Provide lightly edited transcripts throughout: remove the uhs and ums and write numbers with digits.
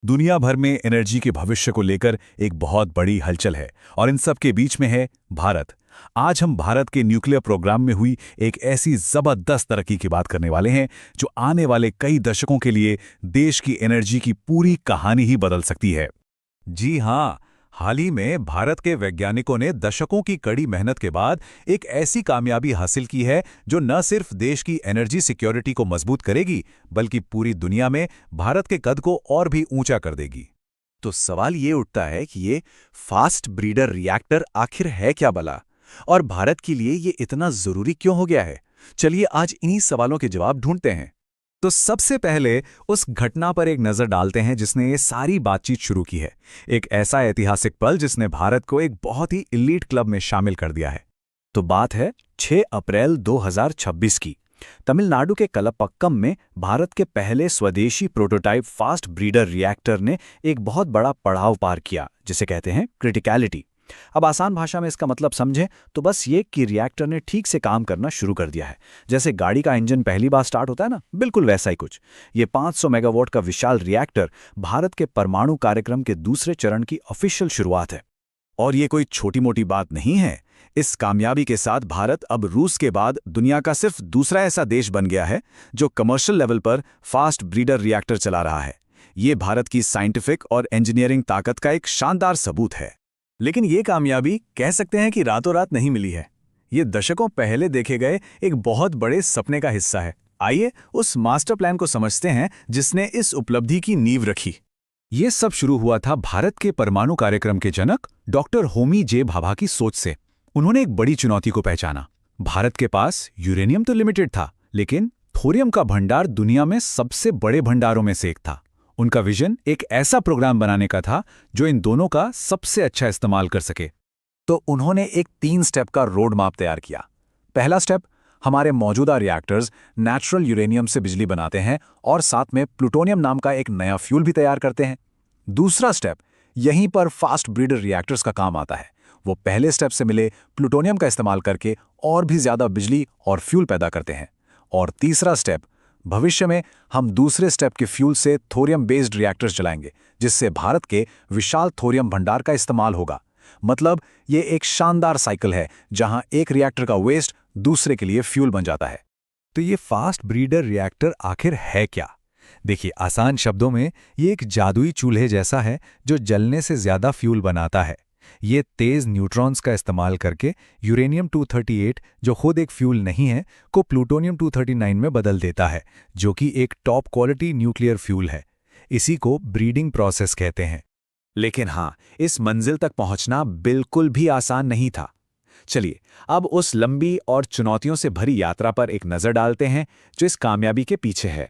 दुनिया भर में एनर्जी के भविष्य को लेकर एक बहुत बड़ी हलचल है और इन सब के बीच में है भारत। आज हम भारत के न्यूक्लियर प्रोग्राम में हुई एक ऐसी जबरदस्त तरक्की की बात करने वाले हैं जो आने वाले कई दशकों के लिए देश की एनर्जी की पूरी कहानी ही बदल सकती है। जी हाँ, हाल ही में भारत के वैज्ञानिकों ने दशकों की कड़ी मेहनत के बाद एक ऐसी कामयाबी हासिल की है जो न सिर्फ देश की एनर्जी सिक्योरिटी को मजबूत करेगी बल्कि पूरी दुनिया में भारत के कद को और भी ऊंचा कर देगी। तो सवाल ये उठता है कि ये फास्ट ब्रीडर रिएक्टर आखिर है क्या भला, और भारत के लिए ये इतना जरूरी क्यों हो गया है? चलिए आज इन्हीं सवालों के जवाब ढूंढते हैं। तो सबसे पहले उस घटना पर एक नज़र डालते हैं जिसने ये सारी बातचीत शुरू की है। एक ऐसा ऐतिहासिक पल जिसने भारत को एक बहुत ही इलीट क्लब में शामिल कर दिया है। तो बात है 6 अप्रैल 2026 की। तमिलनाडु के कलपक्कम में भारत के पहले स्वदेशी प्रोटोटाइप फास्ट ब्रीडर रिएक्टर ने एक बहुत बड़ा पड़ाव पार किया, जिसे कहते हैं क्रिटिकलिटी। अब आसान भाषा में इसका मतलब समझें तो बस ये कि रिएक्टर ने ठीक से काम करना शुरू कर दिया है। जैसे गाड़ी का इंजन पहली बार स्टार्ट होता है ना, बिल्कुल वैसा ही कुछ। ये 500 मेगावाट का विशाल रिएक्टर भारत के परमाणु कार्यक्रम के दूसरे चरण की ऑफिशियल शुरुआत है। और ये कोई छोटी मोटी बात नहीं है। इस कामयाबी के साथ भारत अब रूस के बाद दुनिया का सिर्फ दूसरा ऐसा देश बन गया है जो कमर्शियल लेवल पर फास्ट ब्रीडर रिएक्टर चला रहा है। ये भारत की साइंटिफिक और इंजीनियरिंग ताकत का एक शानदार सबूत है। लेकिन ये कामयाबी कह सकते हैं कि रातों रात नहीं मिली है। ये दशकों पहले देखे गए एक बहुत बड़े सपने का हिस्सा है। आइए उस मास्टर प्लान को समझते हैं जिसने इस उपलब्धि की नींव रखी। ये सब शुरू हुआ था भारत के परमाणु कार्यक्रम के जनक डॉक्टर होमी जे भाभा की सोच से। उन्होंने एक बड़ी चुनौती को पहचाना। भारत के पास यूरेनियम तो लिमिटेड था, लेकिन थोरियम का भंडार दुनिया में सबसे बड़े भंडारों में से एक था। उनका विजन एक ऐसा प्रोग्राम बनाने का था जो इन दोनों का सबसे अच्छा इस्तेमाल कर सके। तो उन्होंने एक 3 स्टेप का रोड मैप तैयार किया। पहला स्टेप, हमारे मौजूदा रिएक्टर्स नेचुरल यूरेनियम से बिजली बनाते हैं और साथ में प्लूटोनियम नाम का एक नया फ्यूल भी तैयार करते हैं। दूसरा स्टेप, यहीं पर फास्ट ब्रीडर रिएक्टर्स का काम आता है। वो पहले स्टेप से मिले प्लूटोनियम का इस्तेमाल करके और भी ज्यादा बिजली और फ्यूल पैदा करते हैं। और तीसरा स्टेप, भविष्य में हम दूसरे स्टेप के फ्यूल से थोरियम बेस्ड रिएक्टर्स चलाएंगे, जिससे भारत के विशाल थोरियम भंडार का इस्तेमाल होगा। मतलब ये एक शानदार साइकिल है जहां एक रिएक्टर का वेस्ट दूसरे के लिए फ्यूल बन जाता है। तो ये फास्ट ब्रीडर रिएक्टर आखिर है क्या? देखिए, आसान शब्दों में ये एक जादुई चूल्हे जैसा है जो जलने से ज्यादा फ्यूल बनाता है। ये तेज न्यूट्रॉन्स का इस्तेमाल करके यूरेनियम 238, जो खुद एक फ्यूल नहीं है, को प्लूटोनियम 239 में बदल देता है, जो कि एक टॉप क्वालिटी न्यूक्लियर फ्यूल है। इसी को ब्रीडिंग प्रोसेस कहते हैं। लेकिन हाँ, इस मंजिल तक पहुंचना बिल्कुल भी आसान नहीं था। चलिए अब उस लंबी और चुनौतियों से भरी यात्रा पर एक नजर डालते हैं जो इस कामयाबी के पीछे है।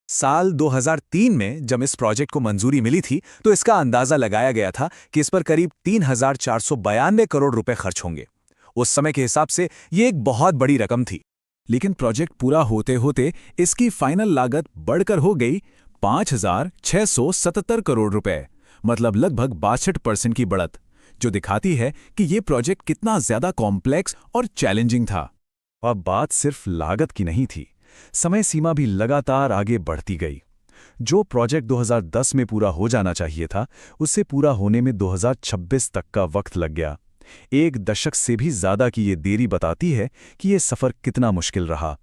साल 2003 में जब इस प्रोजेक्ट को मंजूरी मिली थी तो इसका अंदाजा लगाया गया था कि इस पर करीब 3,492 करोड़ रुपए खर्च होंगे। उस समय के हिसाब से ये एक बहुत बड़ी रकम थी। लेकिन प्रोजेक्ट पूरा होते होते इसकी फाइनल लागत बढ़कर हो गई 5,677 करोड़ रुपए, मतलब लगभग 62% की बढ़त, जो दिखाती है कि ये प्रोजेक्ट कितना ज्यादा कॉम्प्लेक्स और चैलेंजिंग था। और बात सिर्फ लागत की नहीं थी, समय सीमा भी लगातार आगे बढ़ती गई। जो प्रोजेक्ट 2010 में पूरा हो जाना चाहिए था, उससे पूरा होने में 2026 तक का वक्त लग गया। एक दशक से भी ज्यादा की ये देरी बताती है कि ये सफर कितना मुश्किल रहा।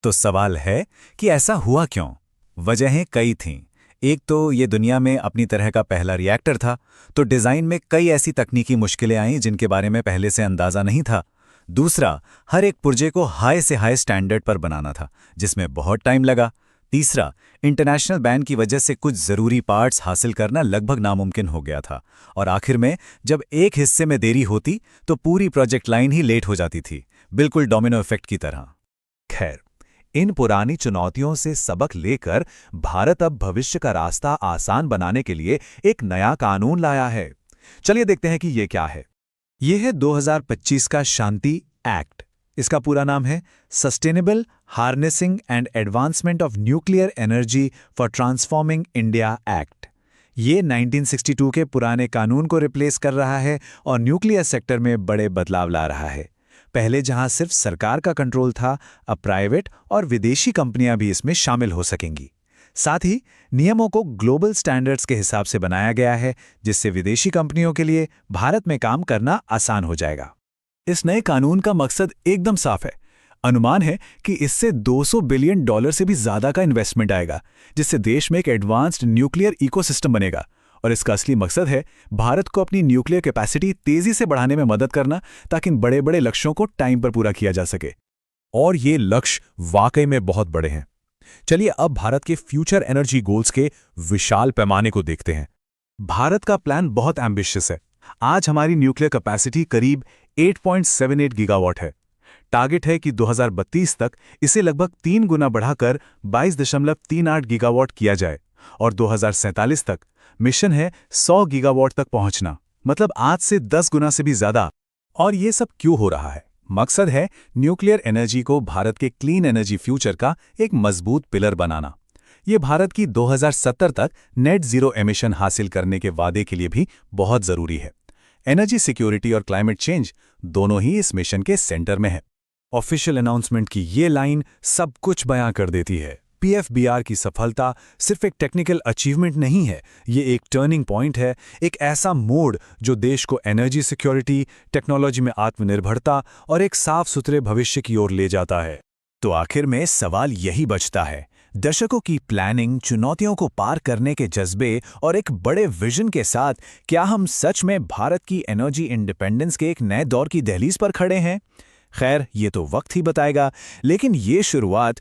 तो सवाल है कि ऐसा हुआ क्यों? वजहें कई थीं। एक तो ये दुनिया में अपनी तरह का पहला रिएक्टर था, तो डिजाइन में कई ऐसी तकनीकी मुश्किलें आईं जिनके बारे में पहले से अंदाजा नहीं था। दूसरा, हर एक पुर्जे को हाई से हाई स्टैंडर्ड पर बनाना था, जिसमें बहुत टाइम लगा। तीसरा, इंटरनेशनल बैन की वजह से कुछ जरूरी पार्ट्स हासिल करना लगभग नामुमकिन हो गया था। और आखिर में जब एक हिस्से में देरी होती तो पूरी प्रोजेक्ट लाइन ही लेट हो जाती थी, बिल्कुल डोमिनो इफेक्ट की तरह। खैर, इन पुरानी चुनौतियों से सबक लेकर भारत अब भविष्य का रास्ता आसान बनाने के लिए एक नया कानून लाया है। चलिए देखते हैं कि ये क्या है। यह है 2025 का शांति एक्ट। इसका पूरा नाम है sustainable harnessing and advancement of nuclear energy for transforming India act. ये 1962 के पुराने कानून को रिप्लेस कर रहा है और न्यूक्लियर सेक्टर में बड़े बदलाव ला रहा है। पहले जहां सिर्फ सरकार का कंट्रोल था, अब प्राइवेट और विदेशी कंपनियां भी इसमें शामिल हो सकेंगी। साथ ही नियमों को ग्लोबल स्टैंडर्ड्स के हिसाब से बनाया गया है, जिससे विदेशी कंपनियों के लिए भारत में काम करना आसान हो जाएगा। इस नए कानून का मकसद एकदम साफ है। अनुमान है कि इससे $200 बिलियन से भी ज्यादा का इन्वेस्टमेंट आएगा, जिससे देश में एक एडवांस्ड न्यूक्लियर इकोसिस्टम बनेगा। और इसका असली मकसद है भारत को अपनी न्यूक्लियर कैपेसिटी तेजी से बढ़ाने में मदद करना, ताकि इन बड़े बड़े लक्ष्यों को टाइम पर पूरा किया जा सके। और ये लक्ष्य वाकई में बहुत बड़े हैं। चलिए अब भारत के फ्यूचर एनर्जी गोल्स के विशाल पैमाने को देखते हैं। भारत का प्लान बहुत एम्बिशियस है। आज हमारी न्यूक्लियर कैपेसिटी करीब 8.78 गीगावाट है। टारगेट है कि 2032 तक इसे लगभग 3 गुना बढ़ाकर 22.38 गीगावाट किया जाए और 2047 तक मिशन है 100 गीगावाट तक पहुंचना, मतलब आज से 10 गुना से भी ज्यादा। और ये सब क्यों हो रहा है? मकसद है न्यूक्लियर एनर्जी को भारत के क्लीन एनर्जी फ्यूचर का एक मजबूत पिलर बनाना। ये भारत की 2070 तक नेट जीरो एमिशन हासिल करने के वादे के लिए भी बहुत जरूरी है। एनर्जी सिक्योरिटी और क्लाइमेट चेंज दोनों ही इस मिशन के सेंटर में है। ऑफिशियल अनाउंसमेंट की ये लाइन सब कुछ बयां कर देती है। पीएफबीआर की सफलता सिर्फ एक टेक्निकल अचीवमेंट नहीं है, ये एक टर्निंग पॉइंट है, एक ऐसा मोड़ जो देश को एनर्जी सिक्योरिटी, टेक्नोलॉजी में आत्मनिर्भरता और एक साफ सुथरे भविष्य की ओर ले जाता है। तो आखिर में सवाल यही बचता है, दशकों की प्लानिंग, चुनौतियों को पार करने के जज्बे और एक बड़े विजन के साथ क्या हम सच में भारत की एनर्जी इंडिपेंडेंस के एक नए दौर की दहलीज पर खड़े हैं? खैर, ये तो वक्त ही बताएगा, लेकिन ये शुरुआत